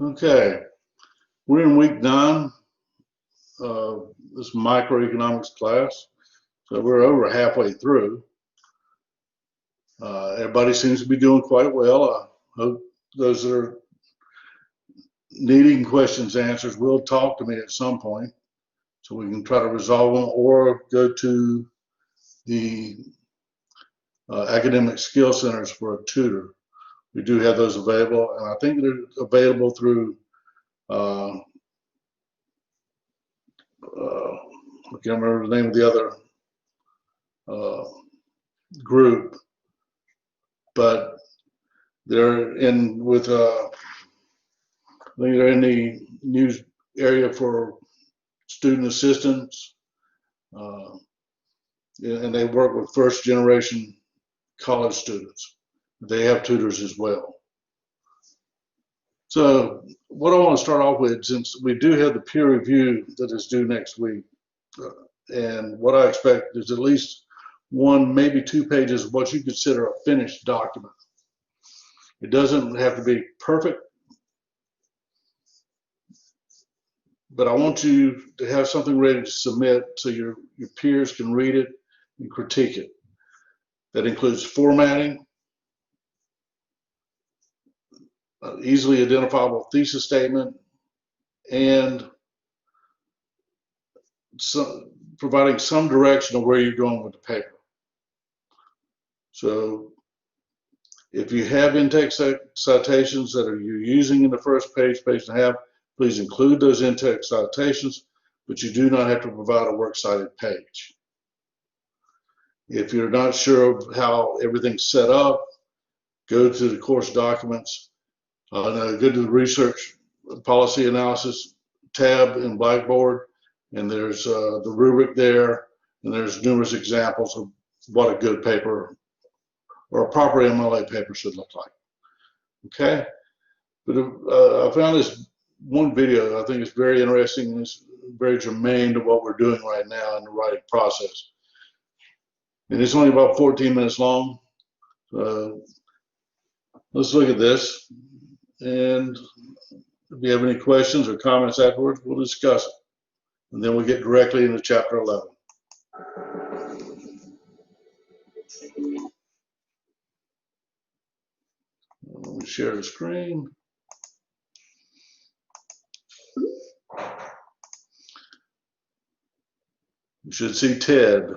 Okay, we're in week 9 of this microeconomics class, so we're over halfway through. Everybody seems to be doing quite well. I hope those that are needing questions answers will talk to me at some point so we can try to resolve them or go to the academic skill centers for a tutor. We do have those available, and I think they're available through uh, I can't remember the name of the other uh, group, but they're in with I think they're in the news area for student assistance, uh, and they work with first generation college students. They have tutors as well. So what I want to start off with, since we do have the peer review that is due next week, and what I expect is at least 1, maybe 2 pages of what you consider a finished document. It doesn't have to be perfect, but I want you to have something ready to submit so your peers can read it and critique it. That includes formatting, easily identifiable thesis statement, and providing some direction of where you're going with the paper. So if you have in-text citations that you're using in the first page, page and a half, please include those in-text citations, but you do not have to provide a works cited page. If you're not sure of how everything's set up, go to the course documents, go to the research policy analysis tab in Blackboard, and there's the rubric there, and there's numerous examples of what a good paper or a proper MLA paper should look like. Okay, but I found this one video I think is very interesting and it's very germane to what we're doing right now in the writing process. And it's only about 14 minutes long. Let's look at this, and if you have any questions or comments afterwards, we'll discuss it. And then we'll get directly into chapter 11. Let me share the screen. You should see Ted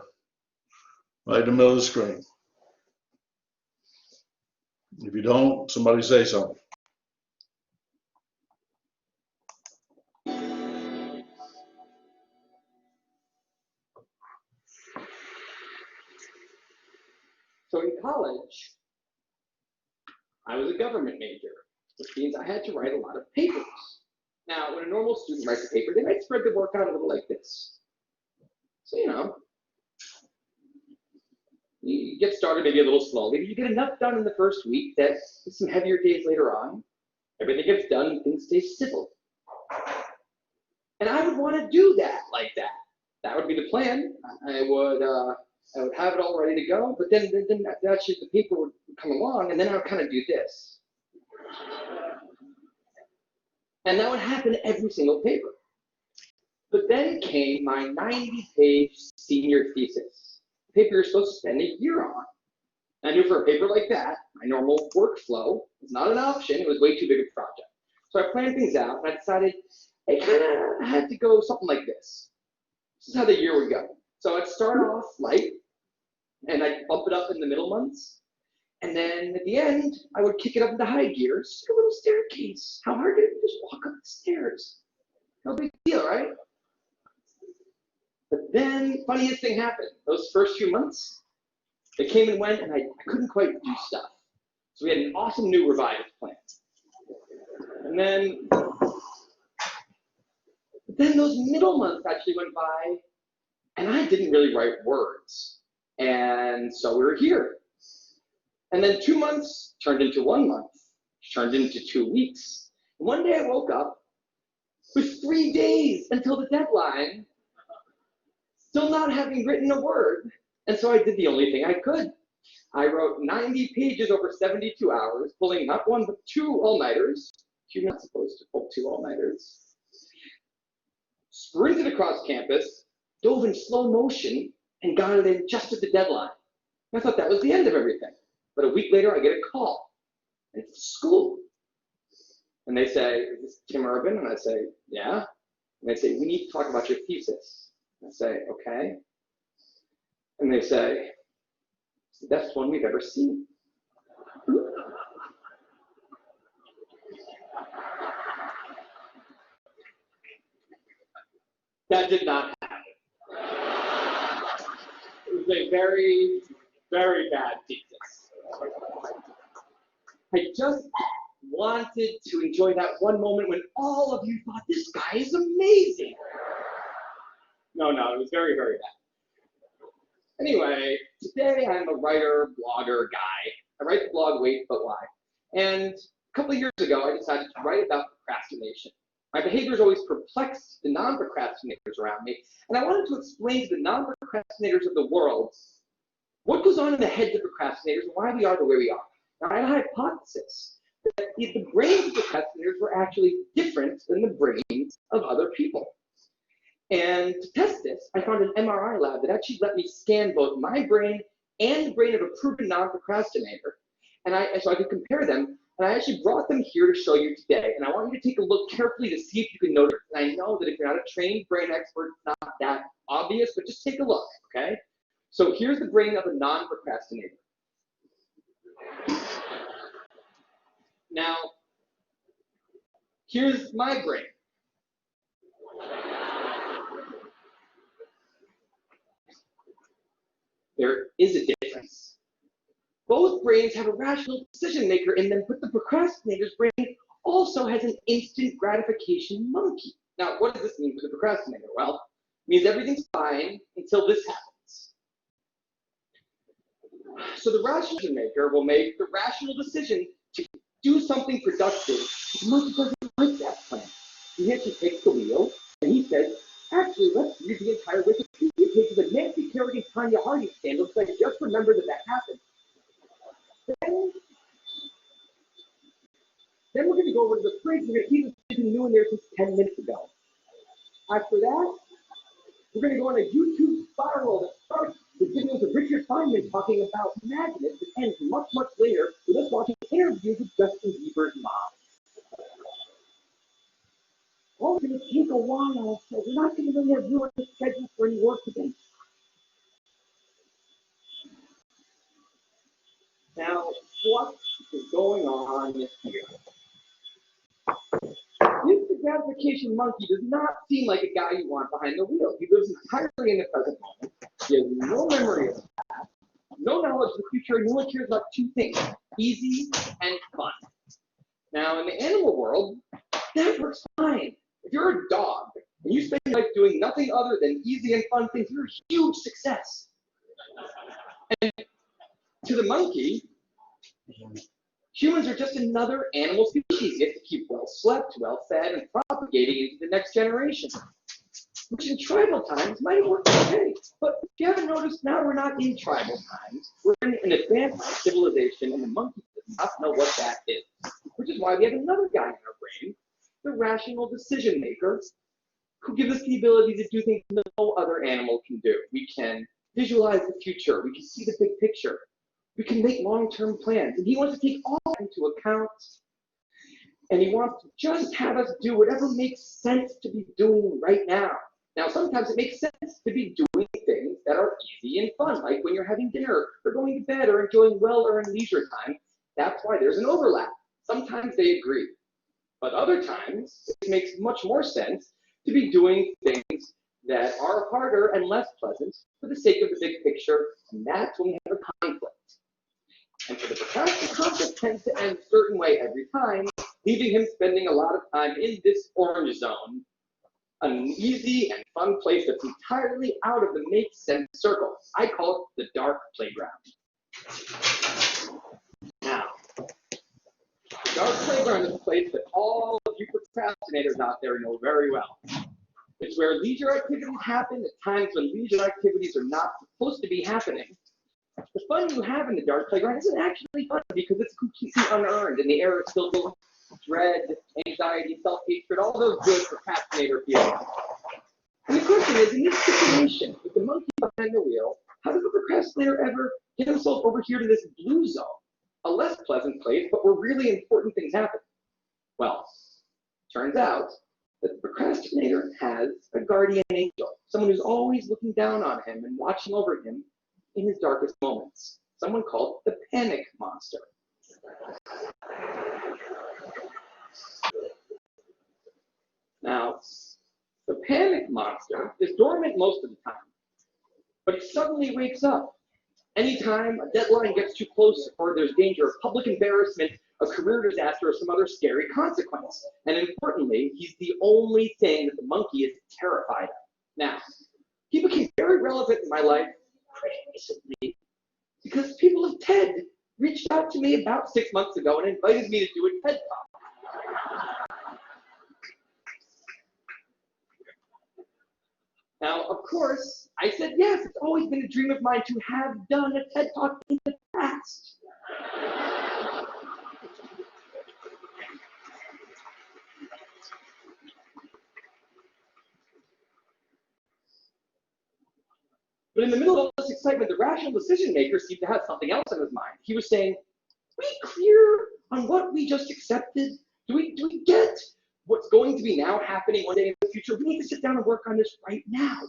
right in the middle of the screen. If you don't, somebody say something. So in college, I was a government major, which means I had to write a lot of papers. Now, when a normal student writes a paper, they might spread the work out a little like this. So, you get started maybe a little slowly, but you get enough done in the first week that with some heavier days later on, everything gets done and things stay civil. And I would want to do that like that. That would be the plan. I would have it all ready to go, but then actually the paper would come along, and then I would kind of do this. And that would happen every single paper. But then came my 90-page senior thesis, a paper you're supposed to spend a year on. I knew for a paper like that, my normal workflow was not an option. It was way too big a project. So I planned things out, and I decided I kind of had to go something like this. This is how the year would go. So I'd start off light, and I'd bump it up in the middle months. And then at the end, I would kick it up into high gear. It's like a little staircase. How hard could it be to just walk up the stairs? No big deal, right? But then, funniest thing happened. Those first few months, they came and went, and I couldn't quite do stuff. So we had an awesome new revised plan. And then those middle months actually went by, and I didn't really write words. And so we were here. And then 2 months turned into 1 month, turned into 2 weeks. And one day I woke up with 3 days until the deadline, still not having written a word. And so I did the only thing I could. I wrote 90 pages over 72 hours, pulling not 1 but 2 all-nighters, You're not supposed to pull 2 all-nighters. Sprinted across campus, dove in slow motion, and got it in just at the deadline. I thought that was the end of everything. But a week later, I get a call. And it's school. And they say, "Is this Tim Urban?" And I say, "Yeah." And they say, "We need to talk about your thesis." And I say, "Okay." And they say, "It's the best one we've ever seen." That did not happen. It was a very, very bad thesis. I just wanted to enjoy that one moment when all of you thought, "This guy is amazing." No, it was very, very bad. Anyway, today I'm a writer, blogger guy. I write the blog Wait But Why. And a couple of years ago, I decided to write about procrastination. My behaviors always perplexed the non-procrastinators around me, and I wanted to explain to the non-procrastinators of the world what goes on in the heads of procrastinators and why we are the way we are. Now, I had a hypothesis that the brains of procrastinators were actually different than the brains of other people. And to test this, I found an MRI lab that actually let me scan both my brain and the brain of a proven non-procrastinator, so I could compare them. And I actually brought them here to show you today. And I want you to take a look carefully to see if you can notice. And I know that if you're not a trained brain expert, it's not that obvious, but just take a look, okay? So here's the brain of a non-procrastinator. Now, here's my brain. There is a difference. Both brains have a rational decision maker in them, but the procrastinator's brain also has an instant gratification monkey. Now, what does this mean for the procrastinator? Well, it means everything's fine until this happens. So the rational decision maker will make the rational decision to do something productive. The monkey doesn't like that plan. He actually takes the wheel and he says, "Actually, let's read the entire Wikipedia page of the Nancy Kerrigan Tanya Harding scandal because I just remembered that happened." Then we're going to go over to the fridge. We're going to see if there's something new in there since 10 minutes ago. After that, we're going to go on a YouTube spiral that starts with videos of Richard Feynman talking about magnets that ends much, much later with us watching interviews with Justin Bieber's mom. Well, it's going to take a while, so we're not going to really have ruined the schedule for any work today. Now, what is going on here? This gratification monkey does not seem like a guy you want behind the wheel. He lives entirely in the present moment. He has no memory of the past, no knowledge of the future, and he only cares about 2 things: easy and fun. Now, in the animal world, that works fine. If you're a dog and you spend your life doing nothing other than easy and fun things, you're a huge success. And to the monkey, humans are just another animal species. You have to keep well slept, well fed, and propagating into the next generation. Which in tribal times might have worked okay. But if you haven't noticed, now we're not in tribal times. We're in an advanced civilization, and the monkey does not know what that is. Which is why we have another guy in our brain, the rational decision maker, who gives us the ability to do things no other animal can do. We can visualize the future. We can see the big picture. We can make long-term plans. And he wants to take all that into account. And he wants to just have us do whatever makes sense to be doing right now. Now, sometimes it makes sense to be doing things that are easy and fun, like when you're having dinner or going to bed or enjoying well-earned leisure time. That's why there's an overlap. Sometimes they agree. But other times, it makes much more sense to be doing things that are harder and less pleasant for the sake of the big picture, and that's when we have a conflict. And for the procrastinator, the conflict tends to end a certain way every time, leaving him spending a lot of time in this orange zone, an easy and fun place that's entirely out of the make sense circle. I call it the dark playground. Now, the dark playground is a place that all of you procrastinators out there know very well. It's where leisure activities happen at times when leisure activities are not supposed to be happening. The fun you have in the dark playground isn't actually fun because it's completely unearned and the air is still going. dread, anxiety, self-hatred, all those good procrastinator feelings. And the question is, in this situation, with the monkey behind the wheel, how does the procrastinator ever get himself over here to this blue zone? A less pleasant place, but where really important things happen. Well, turns out that the procrastinator has a guardian angel, someone who's always looking down on him and watching over him in his darkest moments, someone called the panic monster. Now, the panic monster is dormant most of the time, but he suddenly wakes up anytime a deadline gets too close or there's danger of public embarrassment, a career disaster, or some other scary consequence. And importantly, he's the only thing that the monkey is terrified of. Now, he became very relevant in my life pretty recently because people of TED reached out to me about 6 months ago and invited me to do a TED Talk. Now, of course, I said yes. It's always been a dream of mine to have done a TED Talk in the past. But in the middle of all this excitement, the rational decision maker seemed to have something else on his mind. He was saying, are we clear on what we just accepted? Do we get what's going to be now happening one day in the future? We need to sit down and work on this right now.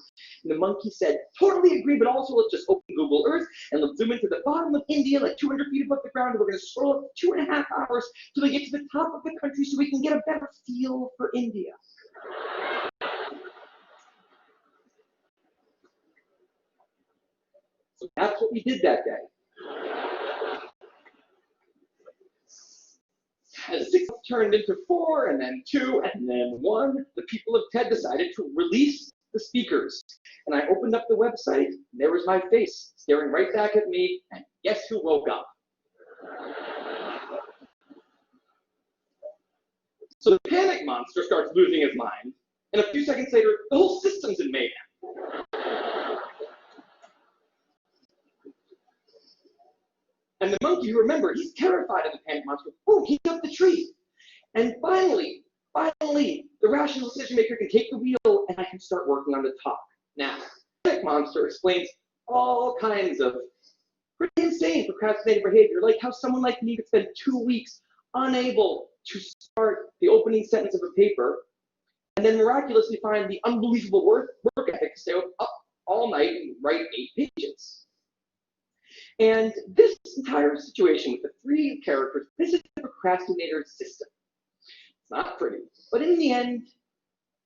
And the monkey said, totally agree, but also let's just open Google Earth and let's zoom into the bottom of India, like 200 feet above the ground, and we're going to scroll up 2.5 hours till we get to the top of the country so we can get a better feel for India. So that's what we did that day. As 6 turned into 4, and then 2, and then 1, the people of TED decided to release the speakers. And I opened up the website, and there was my face staring right back at me, and guess who woke up? So the panic monster starts losing his mind, and a few seconds later, the whole system's in mayhem. And the monkey, remember, he's terrified of the panic monster. Boom, he's up the tree. And finally, the rational decision maker can take the wheel and I can start working on the talk. Now, the panic monster explains all kinds of pretty insane procrastinating behavior, like how someone like me could spend 2 weeks unable to start the opening sentence of a paper, and then miraculously find the unbelievable work ethic to stay up all night and write 8 pages. And this entire situation with the 3 characters, this is the procrastinator's system. It's not pretty, but in the end,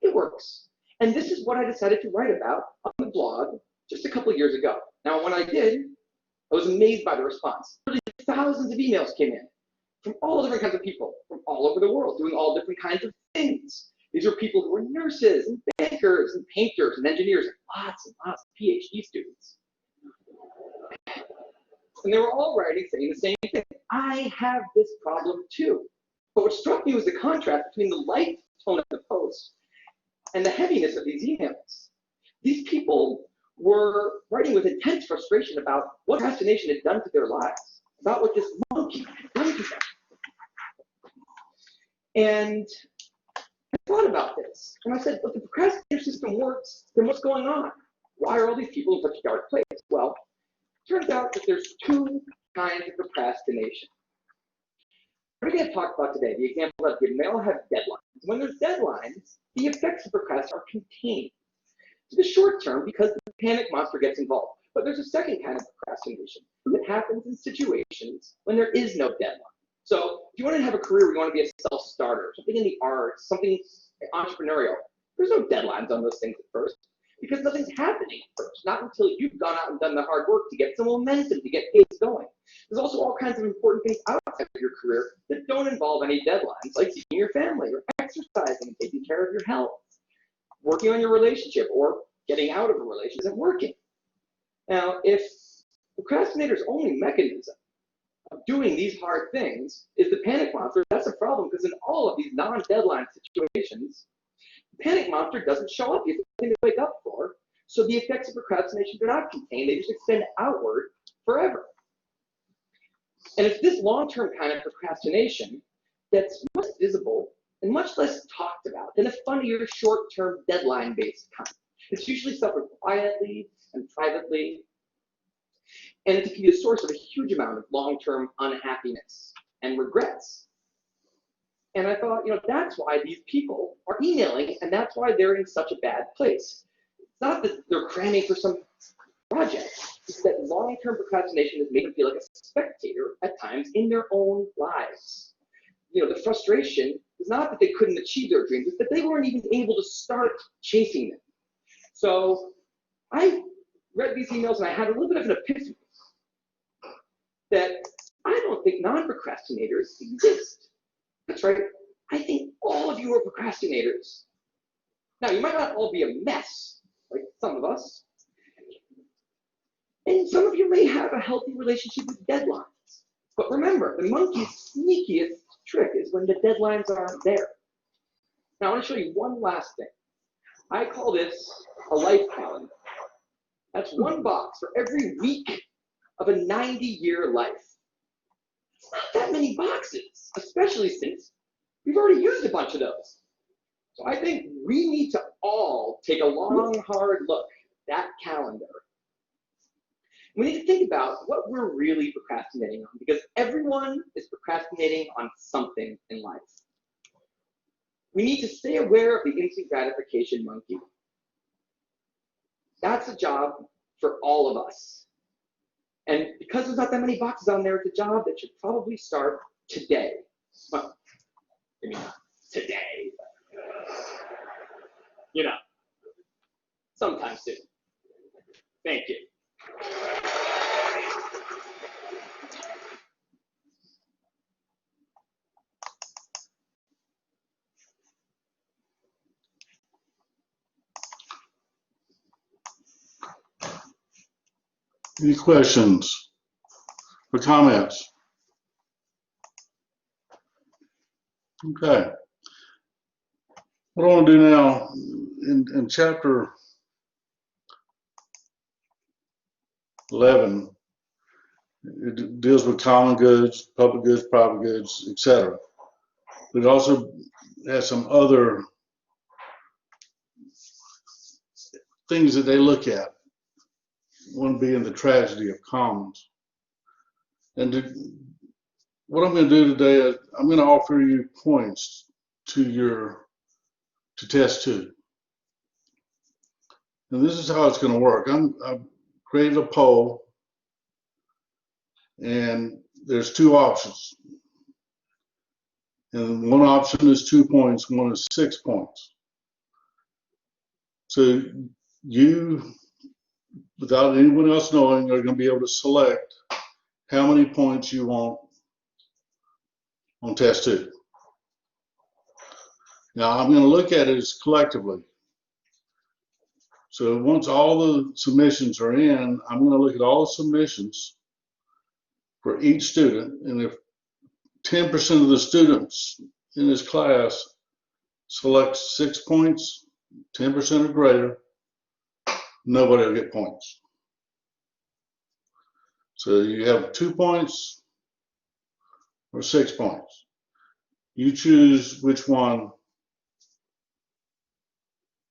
it works. And this is what I decided to write about on the blog just a couple years ago. Now, when I did, I was amazed by the response. Literally thousands of emails came in from all different kinds of people from all over the world doing all different kinds of things. These are people who are nurses and bankers and painters and engineers, and lots of PhD students. And they were all writing saying the same thing. I have this problem too. But what struck me was the contrast between the light tone of the post and the heaviness of these emails. These people were writing with intense frustration about what procrastination had done to their lives, about what this monkey had done to them. And I thought about this, and I said, but the procrastinator system works, then what's going on? Why are all these people in such a dark place? Well, turns out that there's 2 kinds of procrastination. Everything I've talked about today, the example I've given, they all have deadlines. When there's deadlines, the effects of procrastination are contained to the short term because the panic monster gets involved. But there's a second kind of procrastination that happens in situations when there is no deadline. So if you want to have a career where you want to be a self-starter, something in the arts, something entrepreneurial, there's no deadlines on those things at first because nothing's happening first, not until you've gone out and done the hard work to get some momentum, to get things going. There's also all kinds of important things outside of your career that don't involve any deadlines, like seeing your family or exercising and taking care of your health, working on your relationship or getting out of a relationship isn't working. Now, if procrastinator's only mechanism of doing these hard things is the panic monster, that's a problem because in all of these non-deadline situations, the panic monster doesn't show up. You have nothing to wake up for. So the effects of procrastination do not contain. They just extend outward forever. And it's this long-term kind of procrastination that's much visible and much less talked about than a funnier short-term deadline-based kind. It's usually suffered quietly and privately, and it can be a source of a huge amount of long-term unhappiness and regrets. And I thought, that's why these people are emailing, and that's why they're in such a bad place. It's not that they're cramming for some project. It's that long-term procrastination has made them feel like a spectator at times in their own lives. The frustration is not that they couldn't achieve their dreams, it's that they weren't even able to start chasing them. So I read these emails and I had a little bit of an epiphany that I don't think non-procrastinators exist. That's right. I think all of you are procrastinators. Now, you might not all be a mess, like some of us, and some of you may have a healthy relationship with deadlines. But remember, the monkey's sneakiest trick is when the deadlines aren't there. Now, I want to show you one last thing. I call this a life calendar. That's one box for every week of a 90-year life. It's not that many boxes, especially since we've already used a bunch of those. So I think we need to all take a long, hard look at that calendar. We need to think about what we're really procrastinating on, because everyone is procrastinating on something in life. We need to stay aware of the instant gratification monkey. That's a job for all of us. And because there's not that many boxes on there, it's a job that should probably start today. Well, I mean, today. Sometime soon. Thank you. Any questions or comments? Okay. What I want to do now in chapter 11, it deals with common goods, public goods, private goods, etc. But it also has some other things that they look at. One being the tragedy of commons. And what I'm going to do today is I'm going to offer you points to test 2. And this is how it's going to work. I've created a poll, and there's 2 options. And one option is 2 points, one is 6 points. So you, without anyone else knowing, are going to be able to select how many points you want on test 2. Now I'm going to look at it as collectively. So once all the submissions are in, I'm going to look at all the submissions for each student, and if 10% of the students in this class select 6 points, 10% or greater, nobody will get points. So you have 2 points or 6 points. You choose which one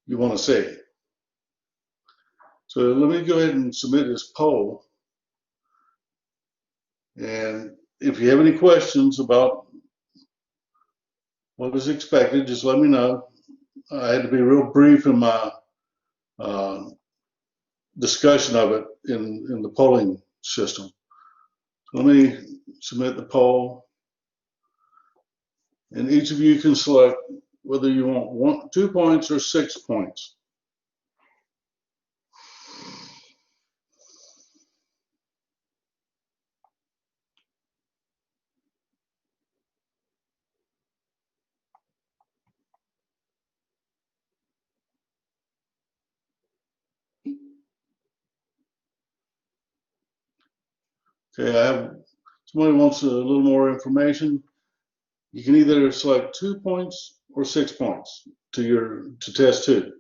you want to see. So let me go ahead and submit this poll. And if you have any questions about what is expected, just let me know. I had to be real brief in my discussion of it in the polling system. So let me submit the poll. And each of you can select whether you want 2 points or 6 points. Okay, I have somebody wants a little more information. You can either select 2 points or 6 points to test 2.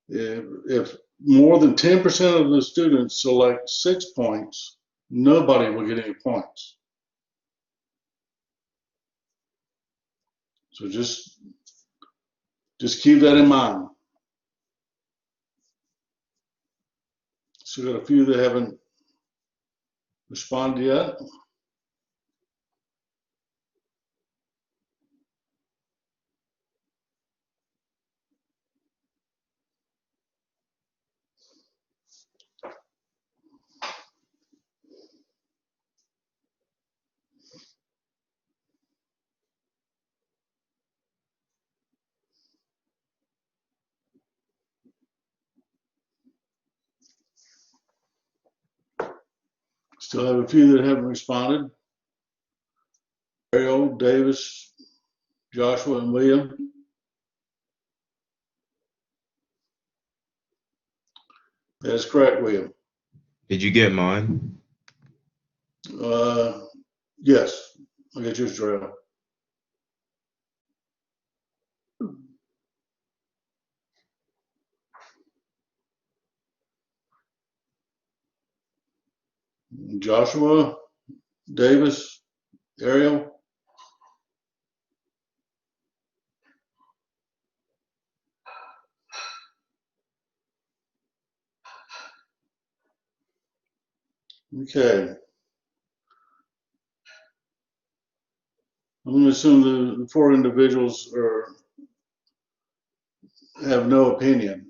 If more than 10% of the students select 6 points, nobody will get any points. So just keep that in mind. So we got a few that haven't responded yet. Still have a few that haven't responded. Ariel, Davis, Joshua, and William. That's correct, William. Did you get mine? Yes, I got yours, Jarrell. Joshua, Davis, Ariel. Okay. I'm going to assume the four individuals have no opinion.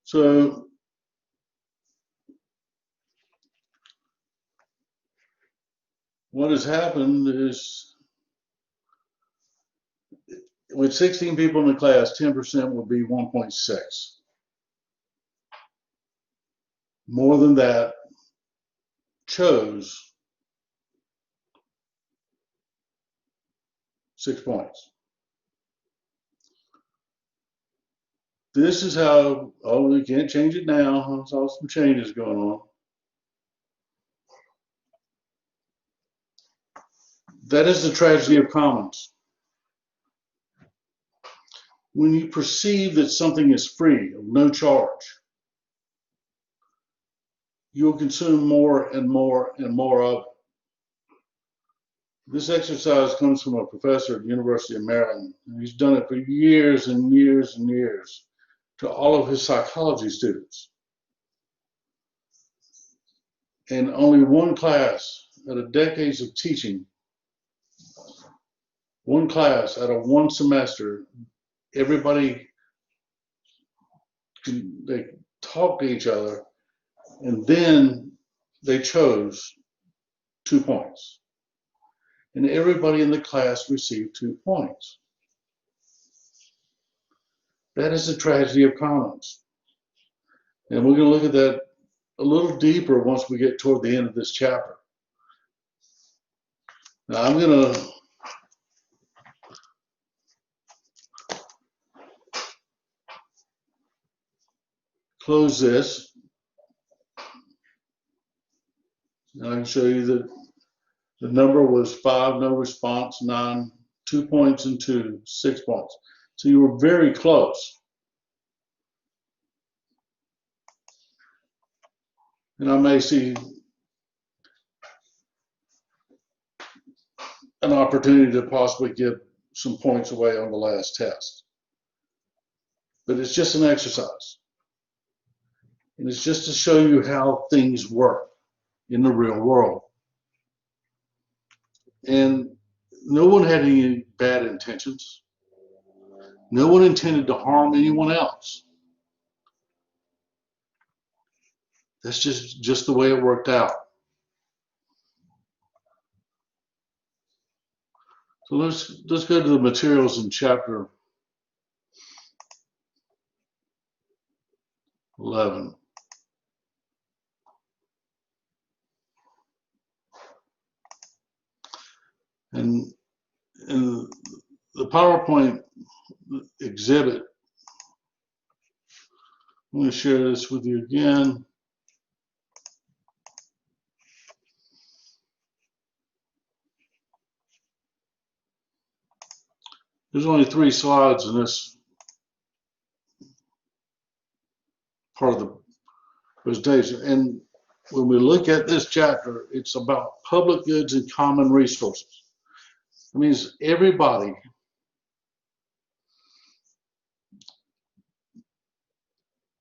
So what has happened is with 16 people in the class, 10% would be 1.6. More than that chose 6 points. This is how, oh, we can't change it now. There's all some changes going on. That is the tragedy of commons. When you perceive that something is free, of no charge, you'll consume more and more and more of it. This exercise comes from a professor at the University of Maryland, and he's done it for years and years and years to all of his psychology students. And only one class out of decades of teaching, one class out of one semester, everybody they talked to each other, and then they chose 2 points. And everybody in the class received 2 points. That is the tragedy of commons. And we're going to look at that a little deeper once we get toward the end of this chapter. Now I'm going to close this. And I can show you that the number was 5, no response, 9, 2 points and 2, 6 points. So you were very close. And I may see an opportunity to possibly give some points away on the last test. But it's just an exercise. And it's just to show you how things work in the real world. And no one had any bad intentions. No one intended to harm anyone else. That's just the way it worked out. So let's go to the materials in chapter 11. And in the PowerPoint exhibit, I'm going to share this with you again. There's only 3 slides in this part of the presentation. And when we look at this chapter, it's about public goods and common resources. It means everybody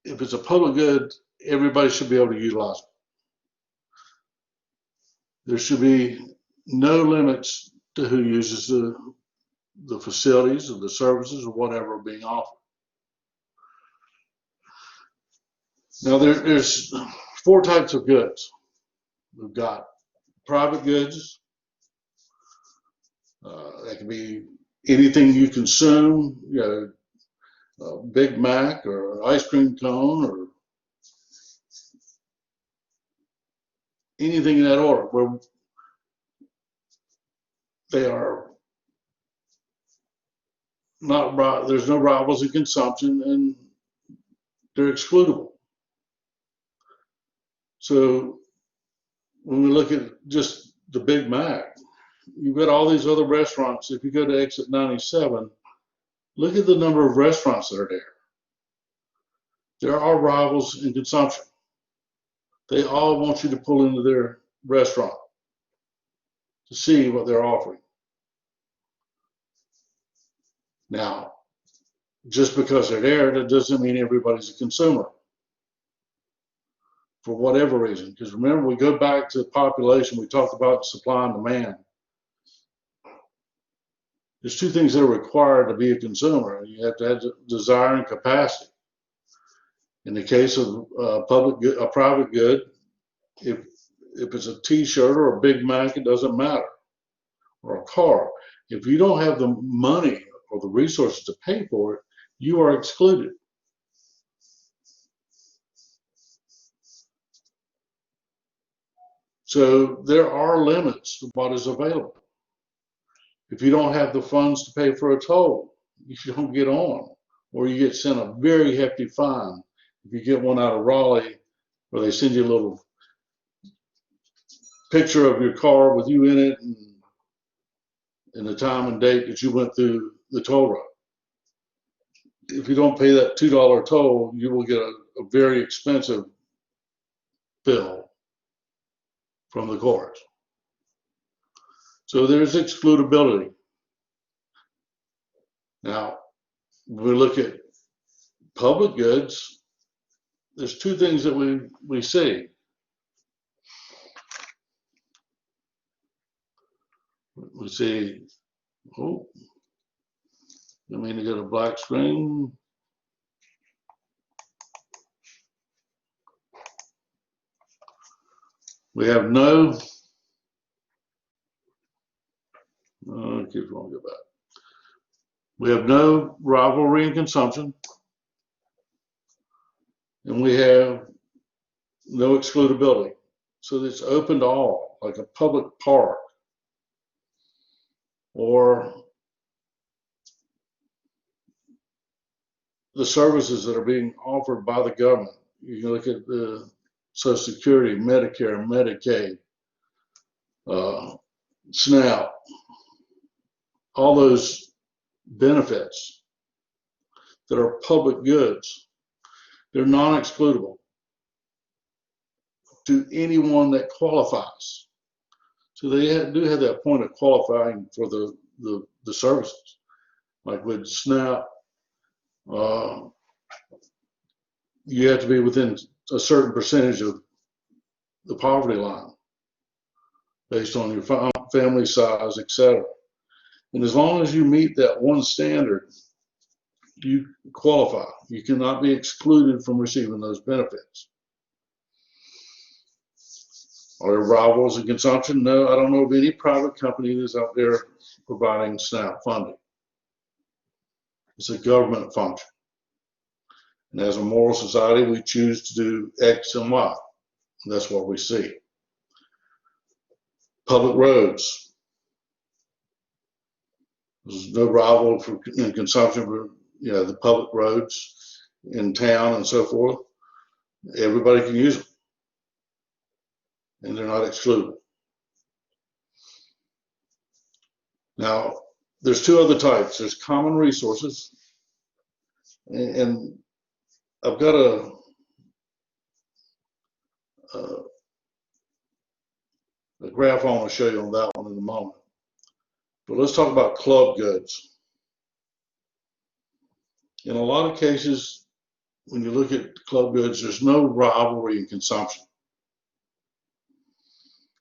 if it's a public good, everybody should be able to utilize it. There should be no limits to who uses the facilities or the services or whatever are being offered. Now there's four types of goods. We've got private goods. That can be anything you consume, you know, a Big Mac or an ice cream cone or anything in that order where they are not, there's no rivals in consumption and they're excludable. So when we look at just the Big Mac, you've got all these other restaurants. If you go to exit 97, look at the number of restaurants that are there. There are rivals in consumption. They all want you to pull into their restaurant to see what they're offering. Now, just because they're there, that doesn't mean everybody's a consumer for whatever reason. Because remember, we go back to the population, we talked about supply and demand. There's two things that are required to be a consumer. You have to have desire and capacity. In the case of a private good, if it's a T-shirt or a Big Mac, it doesn't matter, or a car. If you don't have the money or the resources to pay for it, you are excluded. So there are limits to what is available. If you don't have the funds to pay for a toll, you don't get on, or you get sent a very hefty fine. If you get one out of Raleigh, where they send you a little picture of your car with you in it and the time and date that you went through the toll road. If you don't pay that $2 toll, you will get a very expensive bill from the courts. So there's excludability. Now, when we look at public goods, there's two things that we see. We see, oh, I mean to get a black screen. We have no, keep going, go back. We have no rivalry in consumption, and we have no excludability. So it's open to all, like a public park or the services that are being offered by the government. You can look at the Social Security, Medicare, Medicaid, SNAP, all those benefits that are public goods. They're non-excludable to anyone that qualifies. So they do have that point of qualifying for the services. Like with SNAP, you have to be within a certain percentage of the poverty line based on your family size, etc. And as long as you meet that one standard, you qualify. You cannot be excluded from receiving those benefits. Are there rivals in consumption? No, I don't know of any private company that's out there providing SNAP funding. It's a government function. And as a moral society, we choose to do X and Y. And that's what we see. Public roads. There's no rival in consumption for the public roads in town and so forth. Everybody can use them. And they're not excluded. Now, there's two other types. There's common resources. And I've got a graph I want to show you on that one in a moment. But let's talk about club goods. In a lot of cases, when you look at club goods, there's no rivalry in consumption.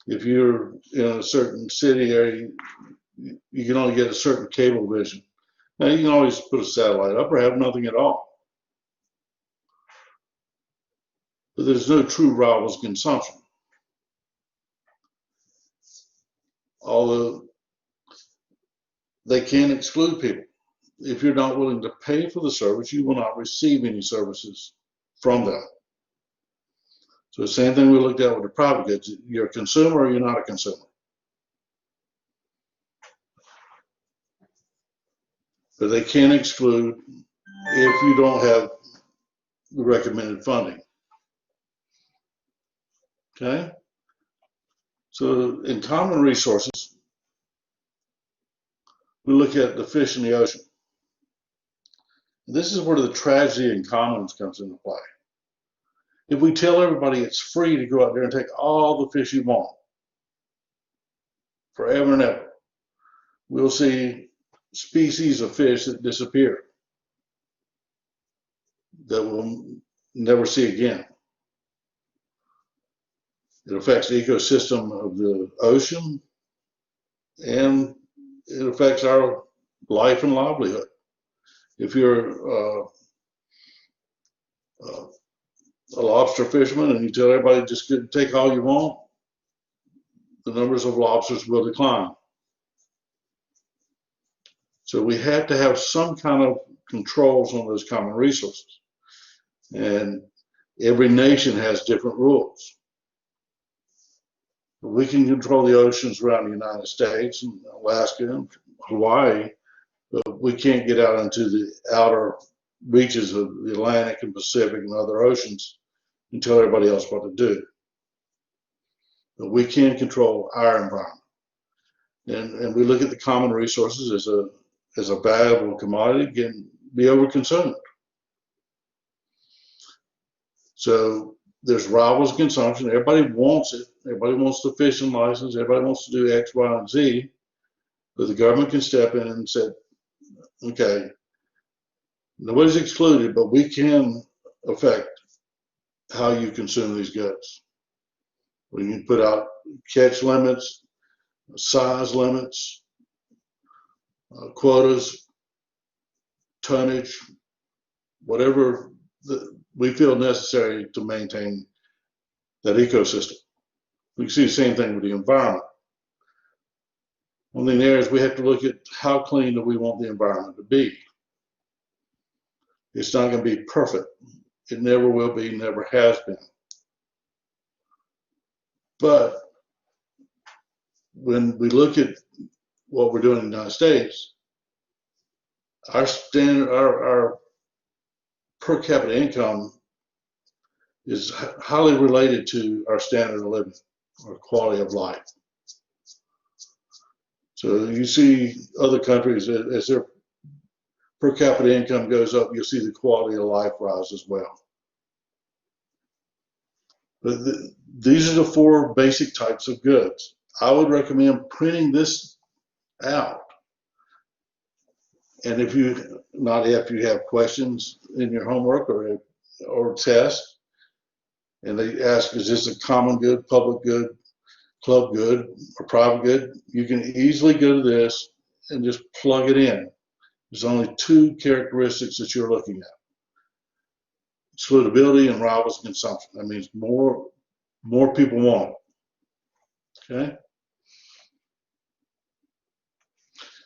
If you're in a certain city area, you can only get a certain cable vision. Now, you can always put a satellite up or have nothing at all. But there's no true rivals consumption. Although they can exclude people. If you're not willing to pay for the service, you will not receive any services from them. So the same thing we looked at with the private goods. You're a consumer or you're not a consumer. But they can exclude if you don't have the recommended funding. Okay? So in common resources, we look at the fish in the ocean. This is where the tragedy in commons comes into play. If we tell everybody it's free to go out there and take all the fish you want, forever and ever, we'll see species of fish that disappear, that we'll never see again. It affects the ecosystem of the ocean, and it affects our life and livelihood. If you're a lobster fisherman and you tell everybody just take all you want, the numbers of lobsters will decline. So we have to have some kind of controls on those common resources. And every nation has different rules. We can control the oceans around the United States and Alaska and Hawaii, but we can't get out into the outer reaches of the Atlantic and Pacific and other oceans and tell everybody else what to do. But we can control our environment. And we look at the common resources as a valuable commodity, can be overconsumed. So there's rivals consumption. Everybody wants it. Everybody wants the fishing license. Everybody wants to do X, Y, and Z. But the government can step in and say, okay, nobody's excluded, but we can affect how you consume these goods. We can put out catch limits, size limits, quotas, tonnage, whatever we feel necessary to maintain that ecosystem. We can see the same thing with the environment. One thing there is we have to look at how clean do we want the environment to be. It's not going to be perfect. It never will be, never has been. But when we look at what we're doing in the United States, our standard, our per capita income is highly related to our standard of living or quality of life. So you see other countries, as their per capita income goes up, you'll see the quality of life rise as well. But these are the four basic types of goods. I would recommend printing this out. And if you have questions in your homework or test, and they ask, is this a common good, public good, club good, or private good? You can easily go to this and just plug it in. There's only two characteristics that you're looking at: excludability and rivals consumption. That means more people want it. Okay.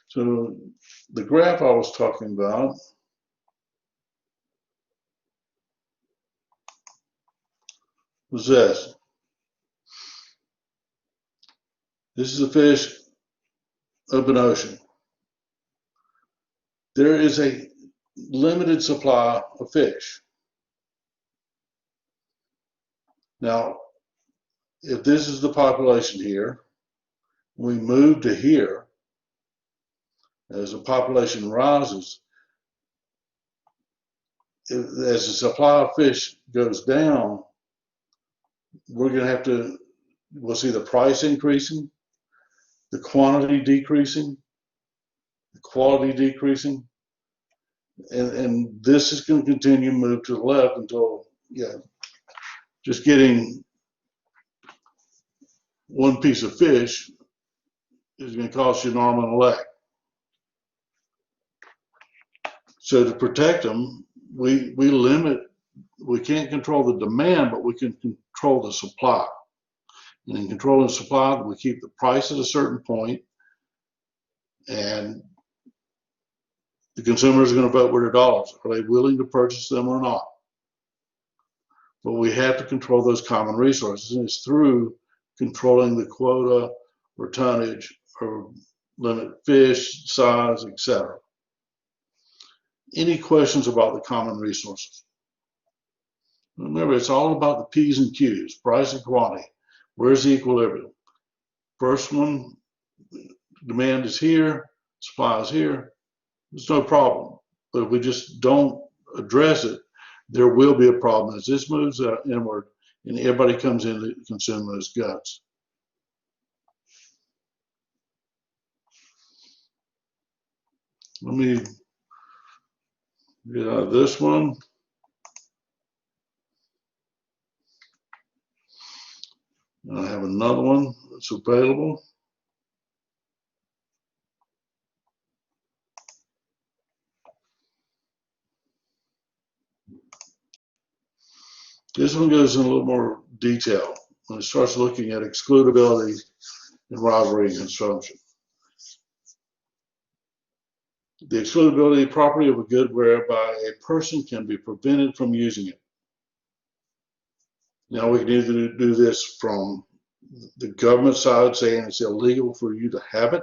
So the graph I was talking about was this. This is a fish open ocean. There is a limited supply of fish. Now, if this is the population here, we move to here, as the population rises, as the supply of fish goes down, we'll see the price increasing, the quantity decreasing, the quality decreasing, and this is going to continue to move to the left until, just getting one piece of fish is going to cost you an arm and a leg. So to protect them, we can't control the demand, but we can control the supply. And in controlling the supply, we keep the price at a certain point, and the consumers are going to vote with their dollars. Are they willing to purchase them or not? But we have to control those common resources, and it's through controlling the quota or tonnage or limit fish size, etc. Any questions about the common resources? Remember, it's all about the P's and Q's, price and quantity. Where's the equilibrium? First one, demand is here, supply is here. There's no problem. But if we just don't address it, there will be a problem as this moves inward and everybody comes in to consume those goods. Let me get out of this one. I have another one that's available. This one goes in a little more detail when it starts looking at excludability and rivalry and consumption. The excludability property of a good whereby a person can be prevented from using it. Now we can either do this from the government side saying it's illegal for you to have it.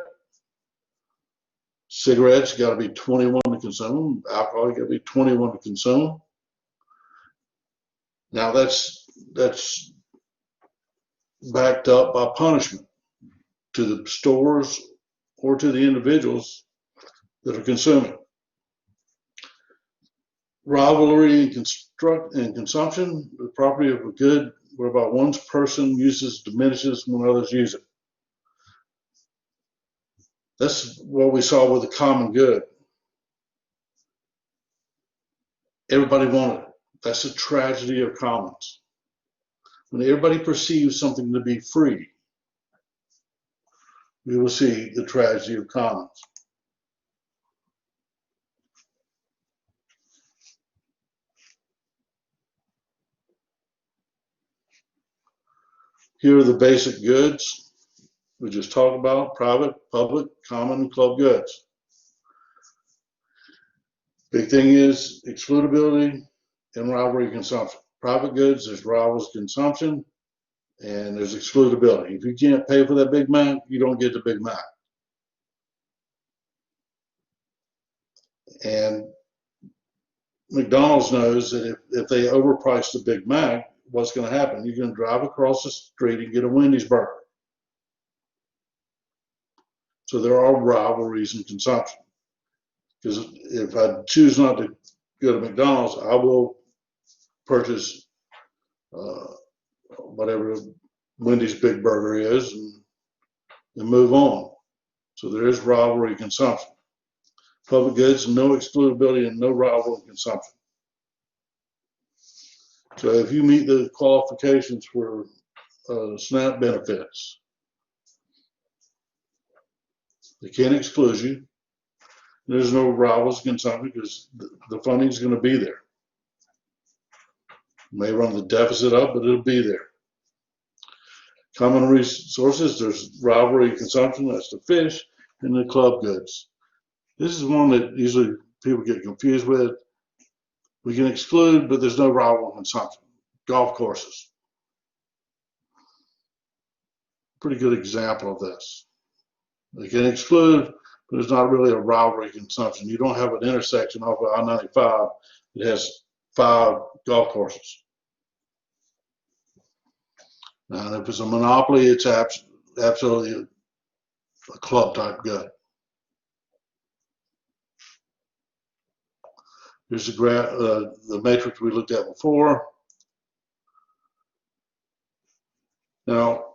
Cigarettes got to be 21 to consume. Alcohol got to be 21 to consume. Now that's backed up by punishment to the stores or to the individuals that are consuming. Rivalry and consumption, the property of a good whereby one person uses diminishes when others use it. That's what we saw with the common good. Everybody wanted it. That's a tragedy of commons. When everybody perceives something to be free, we will see the tragedy of commons. Here are the basic goods we just talked about: private, public, common, and club goods. Big thing is excludability and rivalry consumption. Private goods, there's rivals consumption, and there's excludability. If you can't pay for that Big Mac, you don't get the Big Mac. And McDonald's knows that if they overprice the Big Mac, what's going to happen? You're going to drive across the street and get a Wendy's burger. So there are rivalries in consumption. Because if I choose not to go to McDonald's, I will purchase whatever Wendy's Big Burger is and move on. So there is rivalry consumption. Public goods, no excludability and no rivalry consumption. So if you meet the qualifications for SNAP benefits, they can't exclude you. There's no rivals consumption because the funding is going to be there. May run the deficit up, but it'll be there. Common resources, there's rivalry consumption, that's the fish, and the club goods. This is one that usually people get confused with. We can exclude, but there's no rival consumption. Golf courses. Pretty good example of this. They can exclude, but it's not really a rivalry consumption. You don't have an intersection off of I-95 that has 5 golf courses. Now, if it's a monopoly, it's absolutely a club type good. Here's the graph, the matrix we looked at before. Now,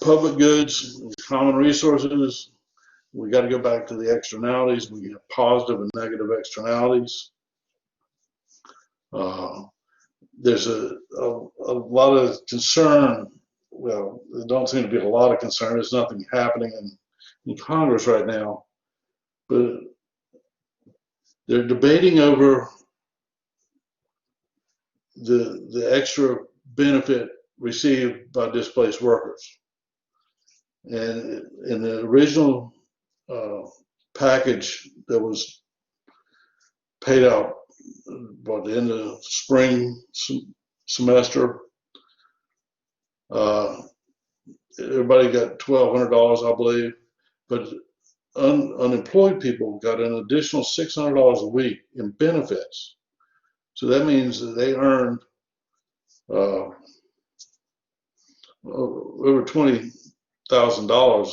public goods, common resources, We got to go back to the externalities. We have positive and negative externalities. There's a lot of concern. Well, there don't seem to be a lot of concern. There's nothing happening in Congress right now, but they're debating over the extra benefit received by displaced workers. And in the original package that was paid out by the end of spring semester, everybody got $1,200, I believe, but unemployed people got an additional $600 a week in benefits. So that means that they earned over $20,000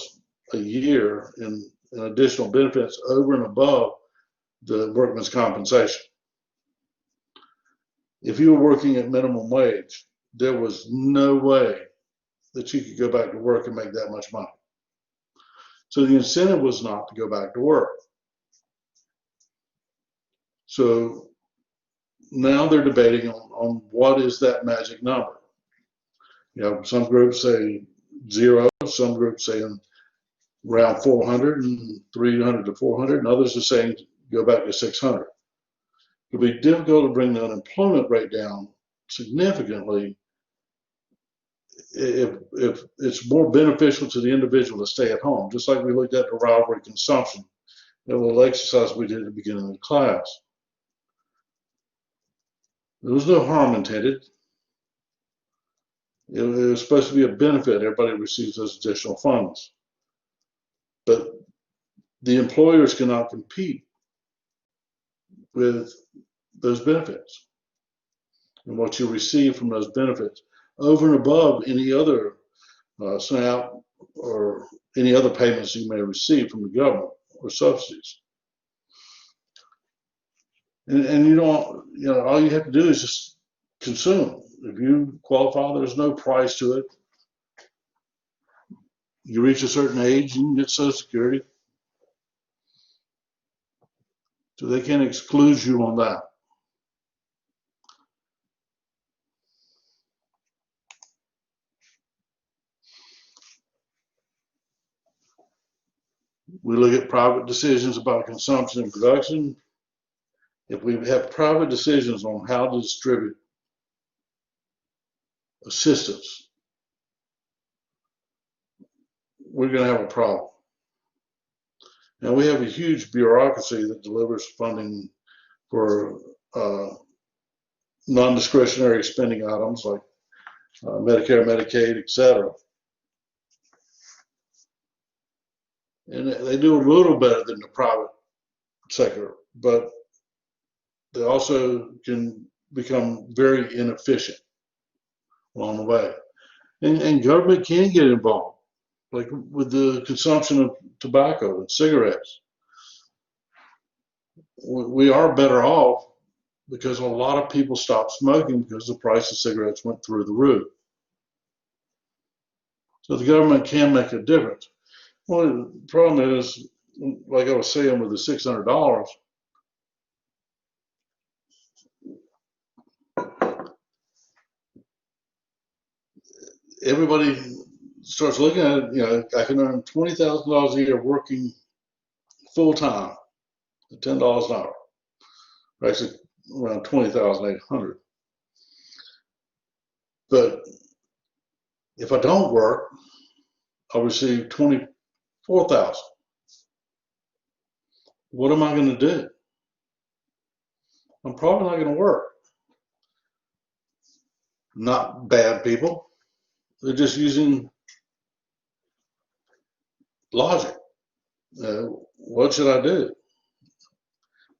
a year in additional benefits over and above the workman's compensation. If you were working at minimum wage, there was no way that you could go back to work and make that much money. So the incentive was not to go back to work. So now they're debating on what is that magic number. You know, some groups say 0, some groups say around 400 and 300 to 400, and others are saying go back to 600. It'll be difficult to bring the unemployment rate down significantly if it's more beneficial to the individual to stay at home, just like we looked at the rivalry consumption, that little exercise we did at the beginning of the class. There was no harm intended. It was supposed to be a benefit. Everybody receives those additional funds. But the employers cannot compete with those benefits and what you receive from those benefits over and above any other SNAP or any other payments you may receive from the government or subsidies. And you don't, all you have to do is just consume. If you qualify, there's no price to it. You reach a certain age, you can get Social Security. So they can't exclude you on that. We look at private decisions about consumption and production. If we have private decisions on how to distribute assistance, we're going to have a problem. Now, we have a huge bureaucracy that delivers funding for non-discretionary spending items like Medicare, Medicaid, etc. And they do a little better than the private sector, but they also can become very inefficient along the way. And government can get involved, like with the consumption of tobacco and cigarettes. We are better off because a lot of people stopped smoking because the price of cigarettes went through the roof. So the government can make a difference. Well, the problem is, like I was saying with the $600, everybody starts looking at it, I can earn $20,000 a year working full time at $10 an hour. Or actually around 20,800. But if I don't work, I'll receive 24,000. What am I going to do? I'm probably not going to work. Not bad people. They're just using logic. What should I do?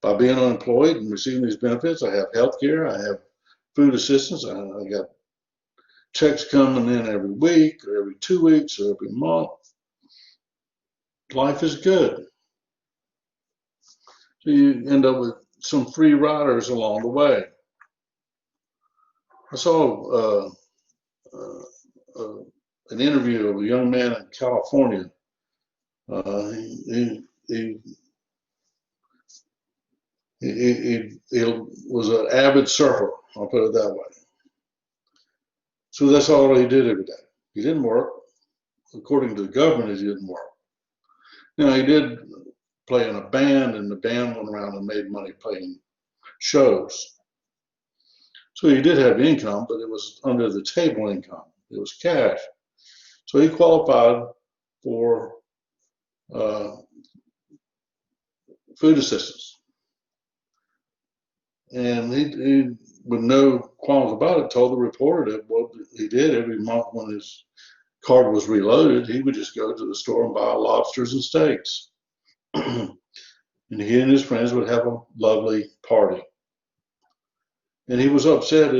By being unemployed and receiving these benefits, I have health care, I have food assistance, I got checks coming in every week or every 2 weeks or every month. Life is good. So you end up with some free riders along the way. I saw an interview of a young man in California He was an avid surfer, I'll put it that way. So that's all he did every day. He didn't work. According to the government, he didn't work. Now, he did play in a band, and the band went around and made money playing shows. So he did have income, but it was under the table income. It was cash. So he qualified for food assistance. And he, with no qualms about it, told the reporter that what he did every month when his card was reloaded, he would just go to the store and buy lobsters and steaks. And he and his friends would have a lovely party. And he was upset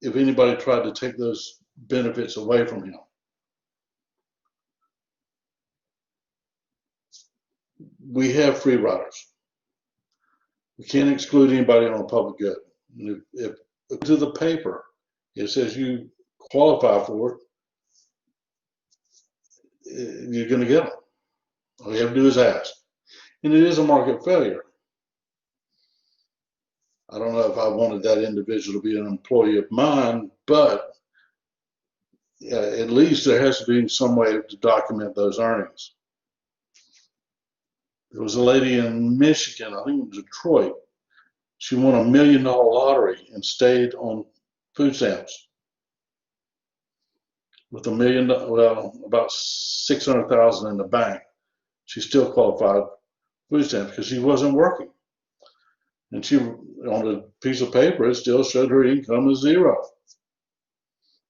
if anybody tried to take those benefits away from him. We have free riders. We can't exclude anybody on a public good. And if to the paper, it says you qualify for it, you're going to get them. All you have to do is ask. And it is a market failure. I don't know if I wanted that individual to be an employee of mine, but at least there has to be some way to document those earnings. There was a lady in Michigan, I think it was Detroit. She won $1 million lottery and stayed on food stamps with $1 million, well, about 600,000 in the bank. She still qualified food stamps because she wasn't working. And she, on a piece of paper, it still showed her income as zero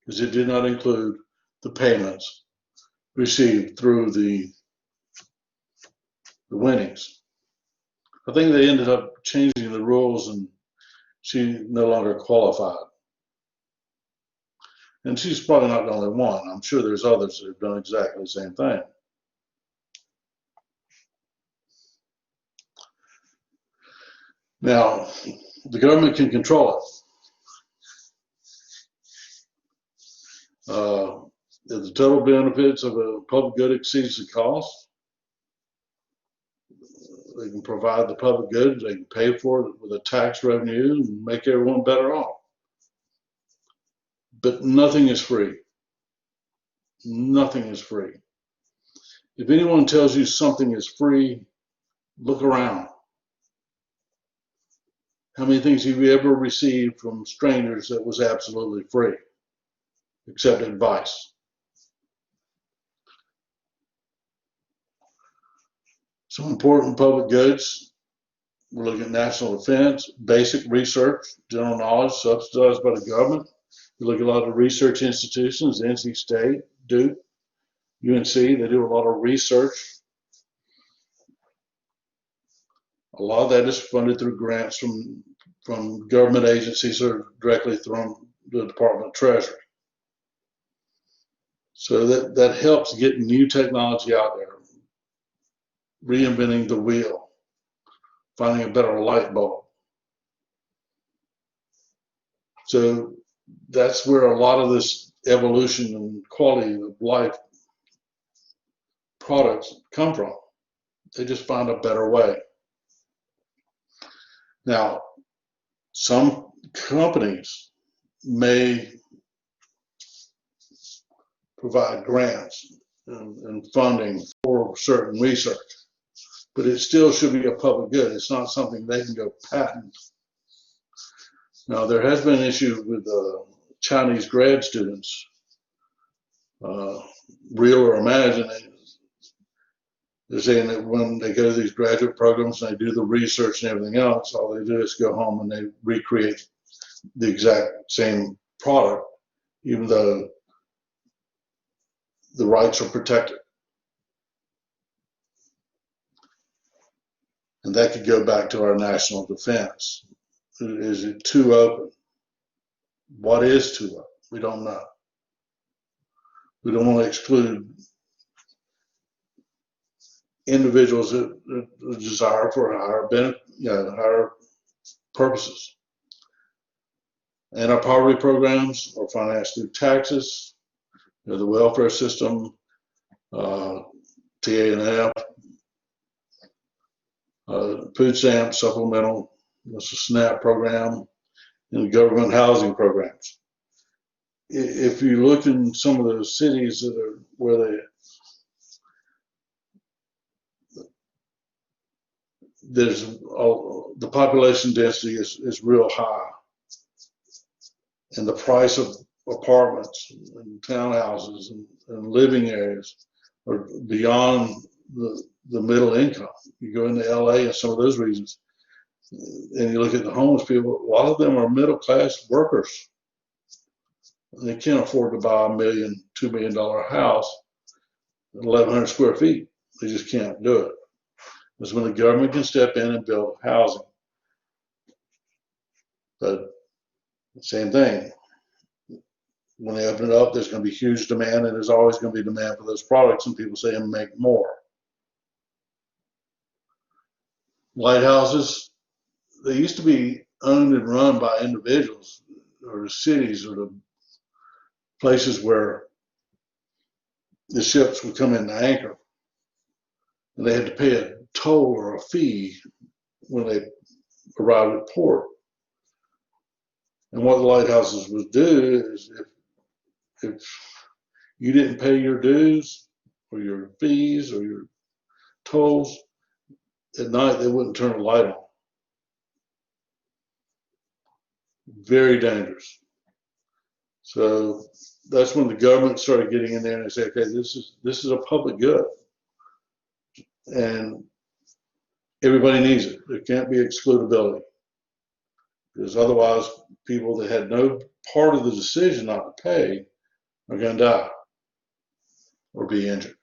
because it did not include the payments received through the winnings. I think they ended up changing the rules and she no longer qualified. And she's probably not the only one. I'm sure there's others that have done exactly the same thing. Now, the government can control it. If the total benefits of a public good exceeds the cost, they can provide the public good, they can pay for it with a tax revenue and make everyone better off. But nothing is free. Nothing is free. If anyone tells you something is free, look around. How many things have you ever received from strangers that was absolutely free, except advice? Some important public goods. We're looking at national defense, basic research, general knowledge subsidized by the government. We look at a lot of research institutions, NC State, Duke, UNC, they do a lot of research. A lot of that is funded through grants from government agencies or directly from the Department of Treasury. So that helps get new technology out there, reinventing the wheel, finding a better light bulb. So that's where a lot of this evolution and quality of life products come from. They just find a better way. Now, some companies may provide grants and funding for certain research, but it still should be a public good. It's not something they can go patent. Now, there has been an issue with Chinese grad students, real or imagined. They're saying that when they go to these graduate programs and they do the research and everything else, all they do is go home and they recreate the exact same product, even though the rights are protected. And that could go back to our national defense. Is it too open? What is too open? We don't know. We don't want to exclude individuals that desire for higher benefit, higher purposes. And our poverty programs are financed through taxes, the welfare system, TA&F, food stamp supplemental, that's a SNAP program, and government housing programs. If you look in some of those cities that are where the population density is real high, and the price of apartments and townhouses and living areas are beyond the middle income. You go into LA and some of those regions, and you look at the homeless people, a lot of them are middle class workers. They can't afford to buy $1 million, $2 million house, 1,100 square feet. They just can't do it. That's when the government can step in and build housing. But same thing. When they open it up, there's going to be huge demand, and there's always going to be demand for those products, and people say, and make more. Lighthouses, they used to be owned and run by individuals or the cities or the places where the ships would come in to anchor. And they had to pay a toll or a fee when they arrived at port. And what the lighthouses would do is if you didn't pay your dues or your fees or your tolls, at night they wouldn't turn the light on. Very dangerous. So that's when the government started getting in there and they say, okay, this is a public good, and everybody needs it. There can't be excludability, because otherwise people that had no part of the decision not to pay are going to die or be injured.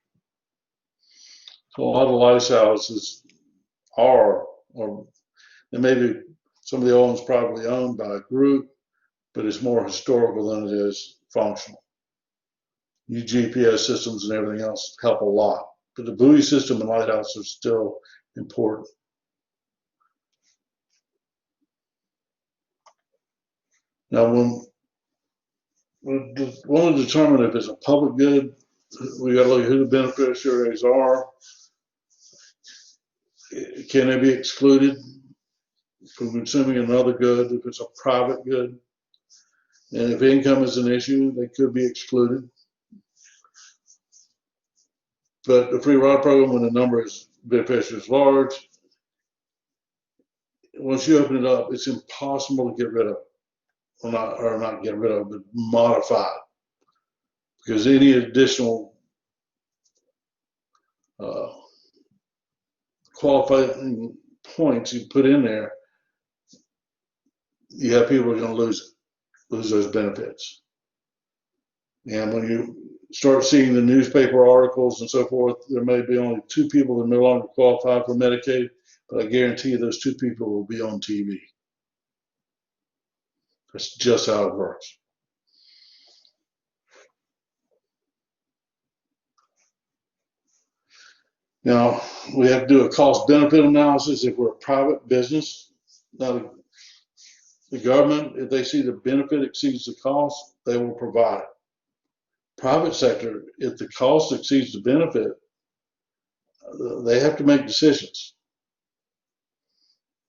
So a lot of lighthouses are, or and maybe some of the old ones probably owned by a group, but it's more historical than it is functional. New GPS systems and everything else help a lot, but the buoy system and lighthouse are still important. Now, when we want to determine if it's a public good, we got to look at who the beneficiaries are. Can they be excluded from consuming another good if it's a private good? And if income is an issue, they could be excluded. But the free ride program, when the number of beneficiaries is large, once you open it up, it's impossible to get rid of, or not get rid of, but modify it. Because any additional qualifying points you put in there, you have people who are going to lose those benefits. And when you start seeing the newspaper articles and so forth, there may be only 2 people that no longer qualify for Medicaid, but I guarantee you those 2 people will be on TV. That's just how it works. Now, we have to do a cost-benefit analysis if we're a private business. Now, the government, if they see the benefit exceeds the cost, they will provide it. Private sector, if the cost exceeds the benefit, they have to make decisions.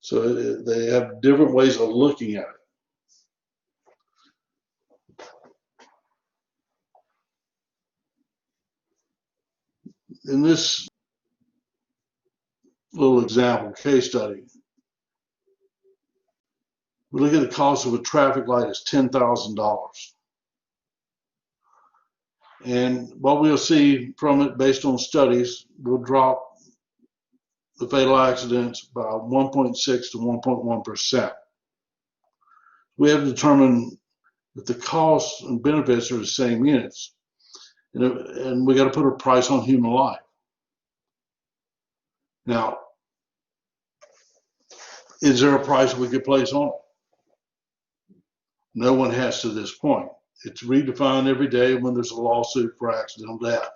So they have different ways of looking at it. In this little example case study, we look at the cost of a traffic light as $10,000. And what we'll see from it, based on studies, will drop the fatal accidents by 1.6 to 1.1%. We have to determine if the costs and benefits are the same units. And we got to put a price on human life. Now, is there a price we could place on it? No one has to this point. It's redefined every day when there's a lawsuit for accidental death.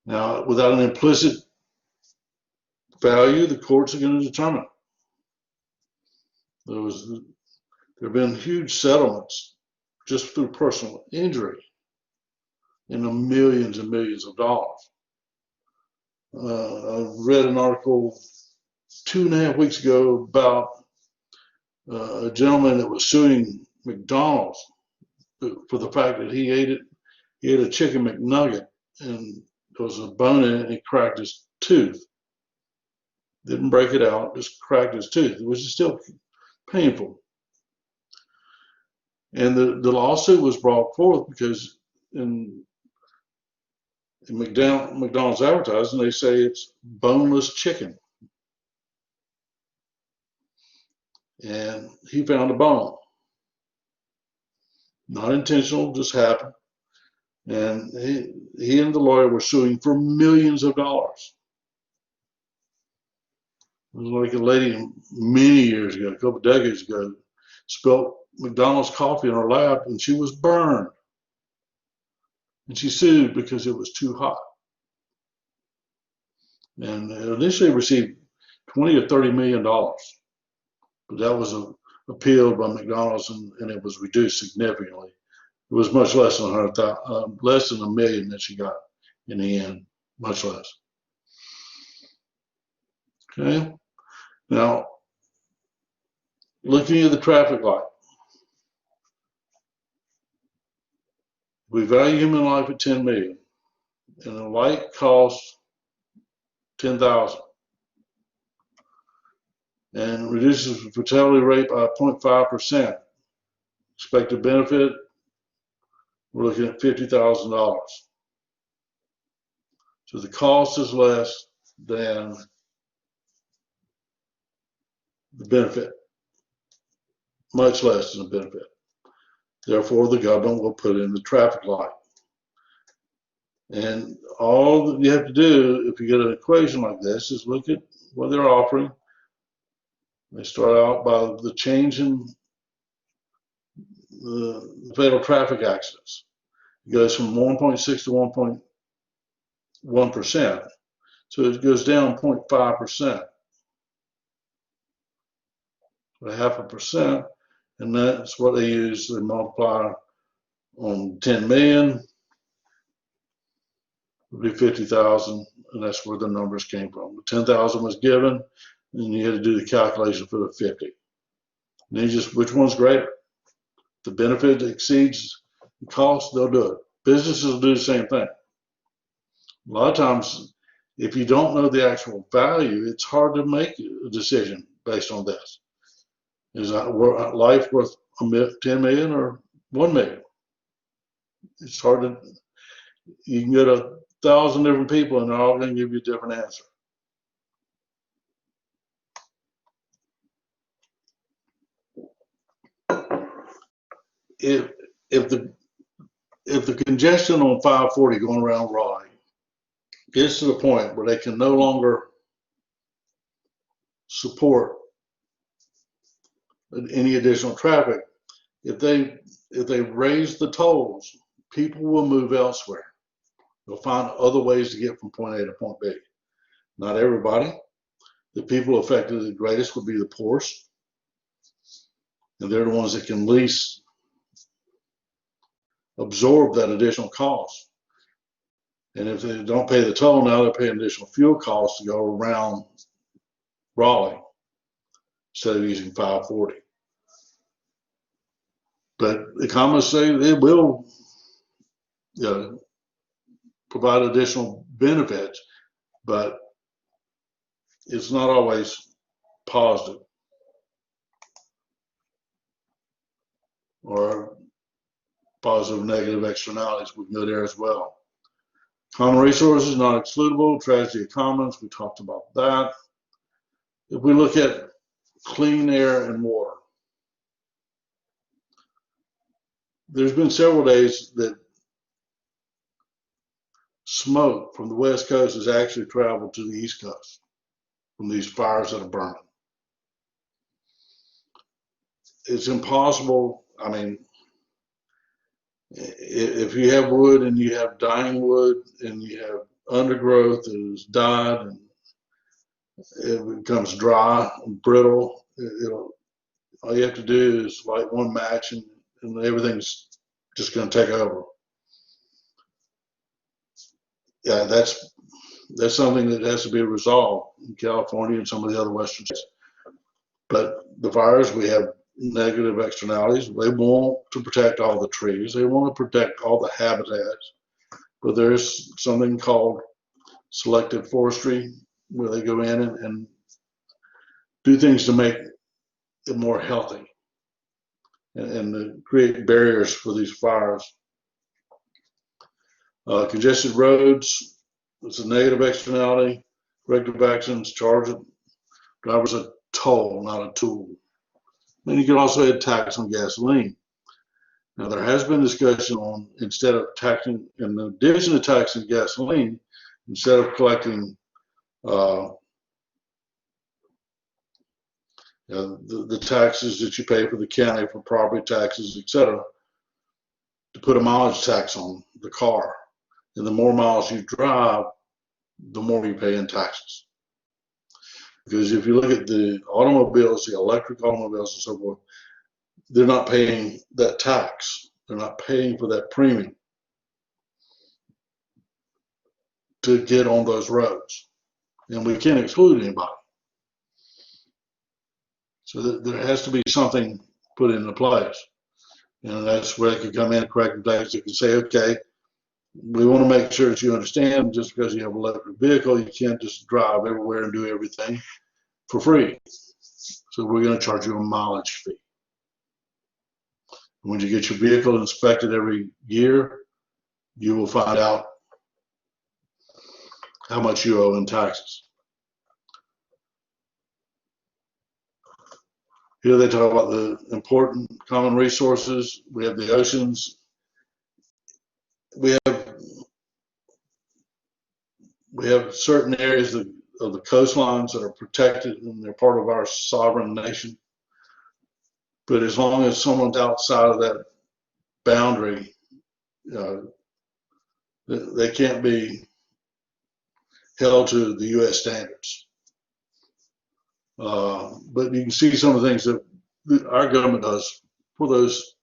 Now, without an implicit value, the courts are going to determine it. There have been huge settlements just through personal injury in the millions and millions of dollars. I read an article 2.5 weeks ago about a gentleman that was suing McDonald's for the fact that he ate a chicken McNugget and there was a bone in it and he cracked his tooth. Didn't break it out, just cracked his tooth, which is still painful. And the lawsuit was brought forth because in McDonald's advertising, they say it's boneless chicken. And he found a bone. Not intentional, just happened. And he and the lawyer were suing for millions of dollars. It was like a lady many years ago, a couple of decades ago, spilled McDonald's coffee in her lap and she was burned. And she sued because it was too hot. And initially received $20 or $30 million. But that was appealed by McDonald's and it was reduced significantly. It was much less than less than $1 million that she got in the end, much less. Okay. Now, looking at the traffic light, we value human life at $10 million, and the light costs $10,000, and reduces the fatality rate by 0.5%. Expected benefit, we're looking at $50,000. So the cost is less than the benefit, much less than the benefit. Therefore, the government will put in the traffic light. And all that you have to do, if you get an equation like this, is look at what they're offering. They start out by the change in the fatal traffic accidents. It goes from 1.6 to 1.1%. So it goes down 0.5%. A 0.5%, and that's what they use. They multiply on 10 million, would be 50,000, and that's where the numbers came from. 10,000 was given, and you had to do the calculation for the 50. And then which one's greater? The benefit exceeds the cost, they'll do it. Businesses will do the same thing. A lot of times, if you don't know the actual value, it's hard to make a decision based on this. Is life worth 10 million or 1 million? It's hard to, you can get 1,000 different people and they're all going to give you a different answer. If the congestion on 540 going around Raleigh gets to the point where they can no longer support any additional traffic, if they raise the tolls, people will move elsewhere. They'll find other ways to get from point A to point B. Not everybody. The people affected the greatest would be the poorest, and they're the ones that can least absorb that additional cost. And if they don't pay the toll now, they're paying additional fuel costs to go around Raleigh instead of using 540. But economists say it will, provide additional benefits, but it's not always positive or positive negative externalities would go there as well. Common resources not excludable, tragedy of commons, we talked about that. If we look at clean air and water, there's been several days that smoke from the West Coast has actually traveled to the East Coast from these fires that are burning. It's impossible. I mean, if you have wood and you have dying wood and you have undergrowth that has died and it becomes dry and brittle, all you have to do is light one match and everything's just going to take over. Yeah, that's something that has to be resolved in California and some of the other western states. But the fires, we have negative externalities. They want to protect all the trees. They want to protect all the habitats. But there's something called selective forestry, where they go in and do things to make it more healthy and create barriers for these fires. Congested roads, it's a negative externality. Corrective actions charge drivers a toll, not a tool. And you can also add tax on gasoline. Now, there has been discussion on, instead of taxing, in addition to taxing gasoline, instead of collecting the taxes that you pay for the county for property taxes, etc., to put a mileage tax on the car. And the more miles you drive, the more you pay in taxes. Because if you look at the automobiles, the electric automobiles and so forth, they're not paying that tax. They're not paying for that premium to get on those roads. And we can't exclude anybody. So there has to be something put into place. And that's where they can come in, corrective tax. They can say, okay, we want to make sure that you understand, just because you have an electric vehicle, you can't just drive everywhere and do everything for free. So we're going to charge you a mileage fee. When you get your vehicle inspected every year, you will find out how much you owe in taxes. Here they talk about the important common resources. We have the oceans. We have certain areas of the coastlines that are protected, and they're part of our sovereign nation. But as long as someone's outside of that boundary, they can't be held to the U.S. standards. But you can see some of the things that our government does for those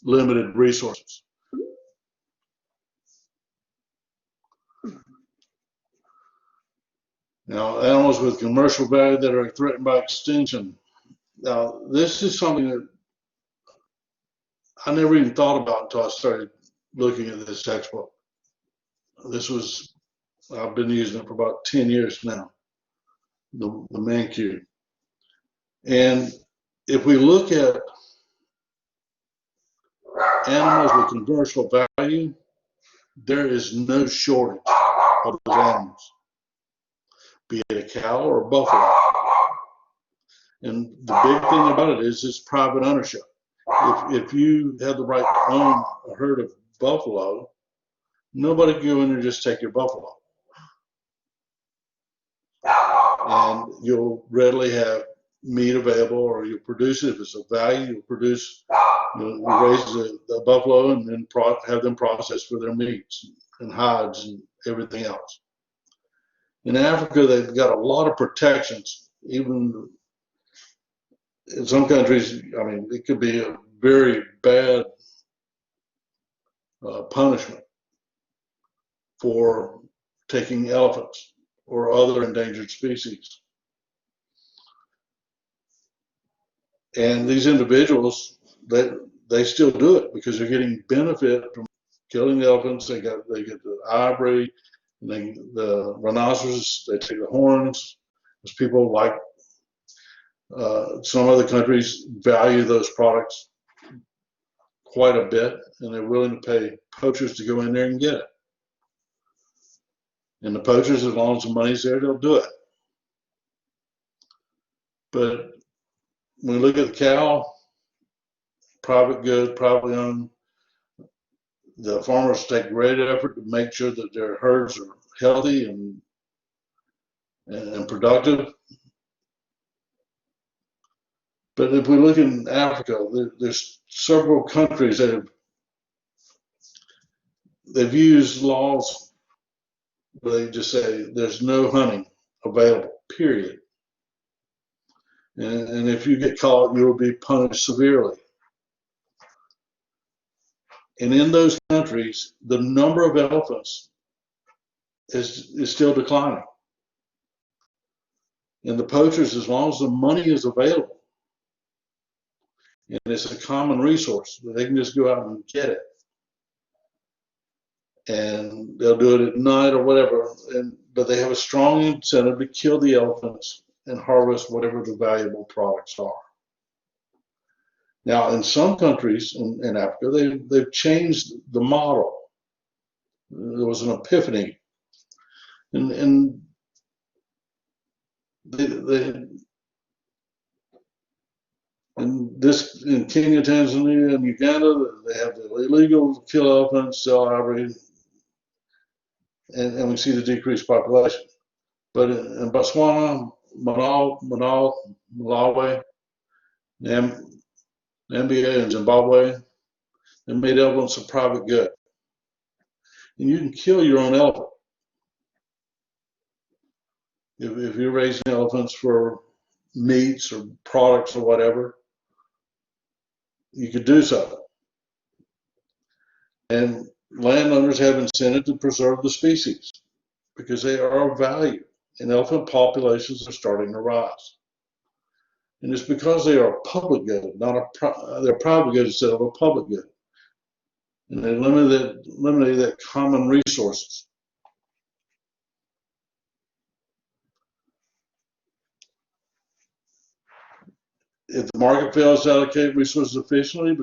limited resources. Now, animals with commercial value that are threatened by extinction. Now, this is something that I never even thought about until I started looking at this textbook. I've been using it for about 10 years now, the Mankiw. And if we look at animals with commercial value, there is no shortage of those animals, be it a cow or a buffalo. And the big thing about it is it's private ownership. If you have the right to own a herd of buffalo, nobody can go in and just take your buffalo. And you'll readily have meat available, or you'll produce it. If it's of value, you'll produce, you'll raise the buffalo and then have them processed for their meats and hides and everything else. In Africa, they've got a lot of protections. Even in some countries, I mean, it could be a very bad punishment for taking elephants or other endangered species. And these individuals, they still do it because they're getting benefit from killing the elephants. They get the ivory, and the rhinoceros. They take the horns. There's people like some other countries value those products quite a bit, and they're willing to pay poachers to go in there and get it. And the poachers, as long as the money's there, they'll do it. But when we look at the cow, private good, privately owned, the farmers take great effort to make sure that their herds are healthy and productive. But if we look in Africa, there's several countries that they've used laws where they just say there's no hunting available, period. And if you get caught, you will be punished severely. And in those countries, the number of elephants is still declining. And the poachers, as long as the money is available, and it's a common resource, they can just go out and get it. And they'll do it at night or whatever, but they have a strong incentive to kill the elephants and harvest whatever the valuable products are. Now, in some countries in Africa, they've changed the model. There was an epiphany, and in Kenya, Tanzania, and Uganda, they have the illegal kill elephants, sell ivory, and we see the decreased population. But in Botswana, Malawi, Namibia, and Zimbabwe, they made elephants a private good. And you can kill your own elephant. If you're raising elephants for meats or products or whatever, you could do so. And landowners have incentive to preserve the species because they are of value, and elephant populations are starting to rise. And it's because they are a public good, they're private good instead of a public good. And they eliminated that common resources. If the market fails to allocate resources efficiently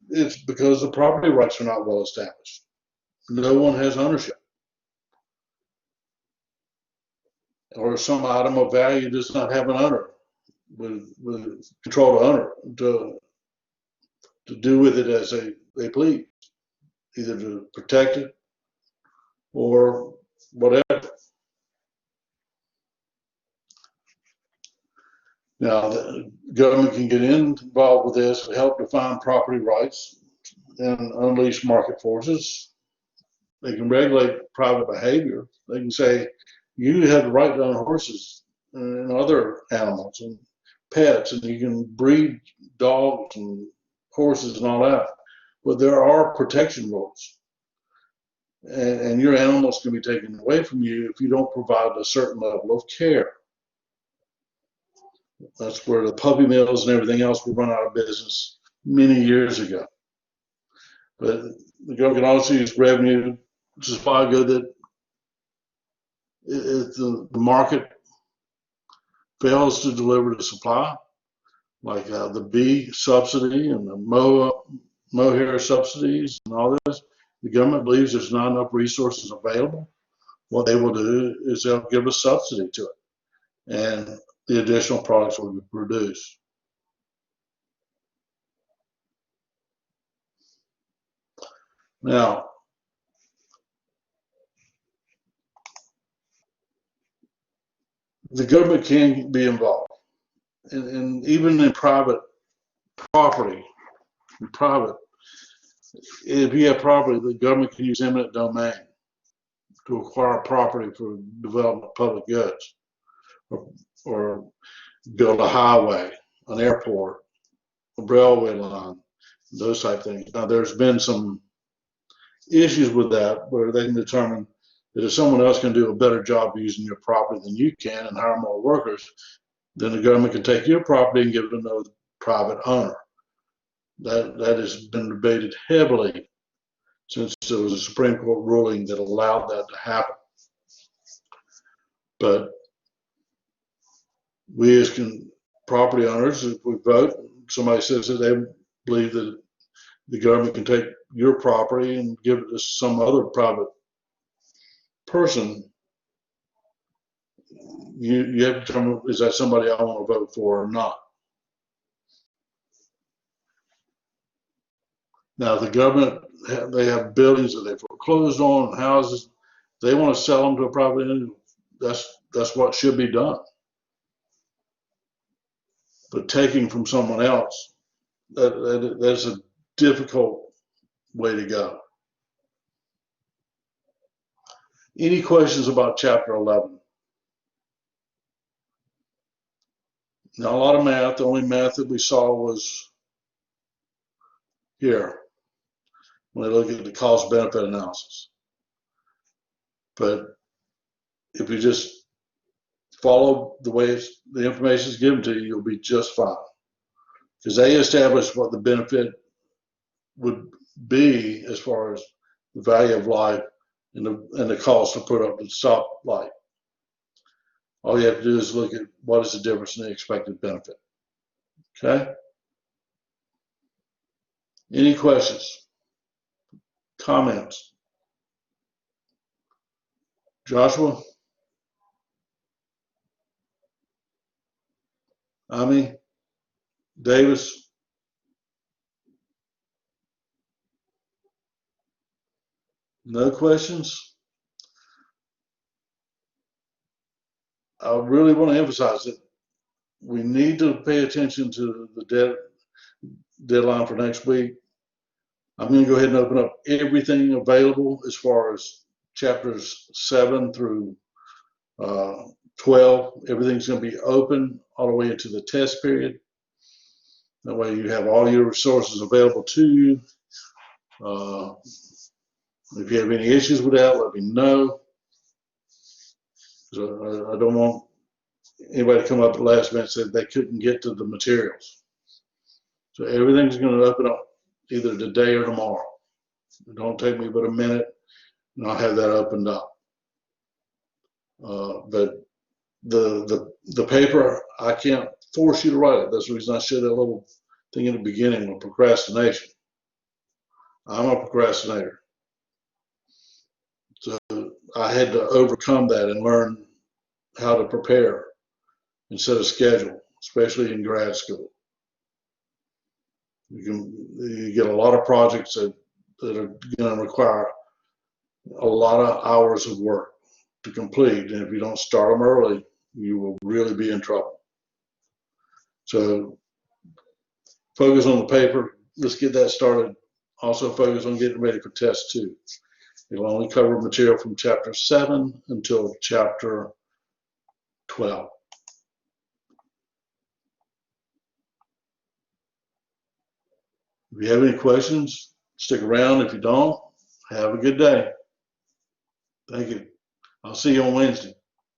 it's because the property rights are not well established. No one has ownership. Or some item of value does not have an owner with control owner to do with it as they please, either to protect it or whatever. Now, the government can get involved with this to help define property rights and unleash market forces. They can regulate private behavior. They can say, you have the right to own horses and other animals and pets, and you can breed dogs and horses and all that. But there are protection rules. And your animals can be taken away from you if you don't provide a certain level of care. That's where the puppy mills and everything else were run out of business many years ago. But the government can also use revenue to supply good that if the market fails to deliver the supply, like the bee subsidy and the mohair subsidies and all this, the government believes there's not enough resources available. What they will do is they'll give a subsidy to it, and the additional products will be produced. Now, the government can be involved, and even in private property, if you have property, the government can use eminent domain to acquire property for development of public goods, or build a highway, an airport, a railway line, those type things. Now, there's been some issues with that where they can determine that if someone else can do a better job using your property than you can and hire more workers, then the government can take your property and give it to another private owner. That has been debated heavily since there was a Supreme Court ruling that allowed that to happen. But we as property owners, if we vote, somebody says that they believe that the government can take your property and give it to some other private person, you have to determine, is that somebody I want to vote for or not? Now, the government, they have buildings that they foreclosed on, houses. They want to sell them to a private entity. That's what should be done. But taking from someone else, that's a difficult way to go. Any questions about Chapter 11? Now, a lot of math. The only math that we saw was here. when they look at the cost benefit analysis. But if you just follow the way the information is given to you, you'll be just fine. Because they establish what the benefit would be as far as the value of life and the cost to put up the stop light. All you have to do is look at what is the difference in the expected benefit. Okay? Any questions? Comments? Joshua? Ami? Davis? No questions? I really want to emphasize that we need to pay attention to the deadline for next week. I'm going to go ahead and open up everything available as far as chapters 7 through 12. Everything's going to be open all the way into the test period. That way you have all your resources available to you. If you have any issues with that, let me know. So I don't want anybody to come up at the last minute and say they couldn't get to the materials. So everything's going to open up either today or tomorrow. It don't take me but a minute, and I'll have that opened up. But the paper, I can't force you to write it. That's the reason I showed that little thing in the beginning of procrastination. I'm a procrastinator. So I had to overcome that and learn how to prepare and set a schedule, especially in grad school. You get a lot of projects that are going to require a lot of hours of work to complete, and if you don't start them early, you will really be in trouble. So focus on the paper. Let's get that started. Also focus on getting ready for test 2. It'll only cover material from chapter 7 until chapter 12. If you have any questions, stick around. If you don't, have a good day. Thank you. I'll see you on Wednesday.